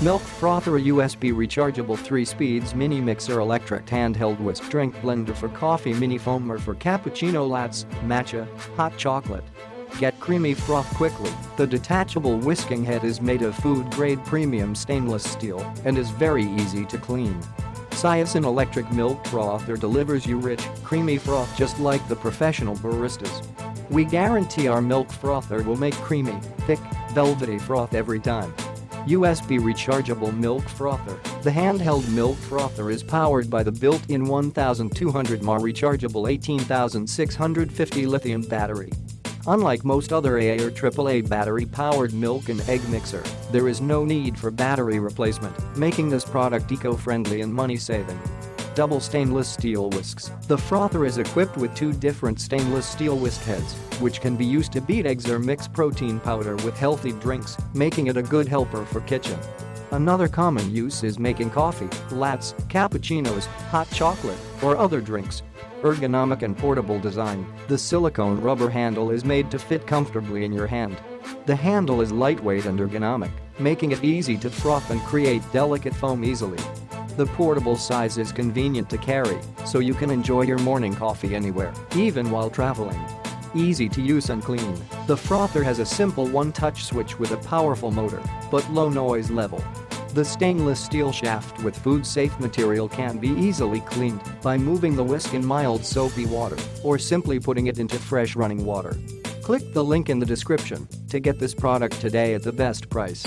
Milk Frother, a USB rechargeable 3-speeds mini mixer electric handheld whisk drink blender for coffee, mini foamer for cappuccino, lattes, matcha, hot chocolate. Get Creamy Froth Quickly. The detachable whisking head is made of food-grade premium stainless steel and is very easy to clean. SYOSIN Electric Milk Frother delivers you rich, creamy froth just like the professional baristas. We guarantee our milk frother will make creamy, thick, velvety froth every time. USB Rechargeable Milk Frother. The handheld milk frother is powered by the built-in 1200 mAh rechargeable 18650 lithium battery. Unlike most other AA or AAA battery-powered milk and egg mixer, there is no need for battery replacement, making this product eco-friendly and money-saving. Double stainless steel whisks. The frother is equipped with 2 different stainless steel whisk heads, which can be used to beat eggs or mix protein powder with healthy drinks, making it a good helper for kitchen. Another common use is making coffee, lattes, cappuccinos, hot chocolate, or other drinks. Ergonomic and portable design. The silicone rubber handle is made to fit comfortably in your hand. The handle is lightweight and ergonomic, making it easy to froth and create delicate foam easily. The portable size is convenient to carry, so you can enjoy your morning coffee anywhere, even while traveling. Easy to use and clean. The frother has a simple one-touch switch with a powerful motor, but low noise level. The stainless steel shaft with food-safe material can be easily cleaned by moving the whisk in mild soapy water or simply putting it into fresh running water. Click the link in the description to get this product today at the best price.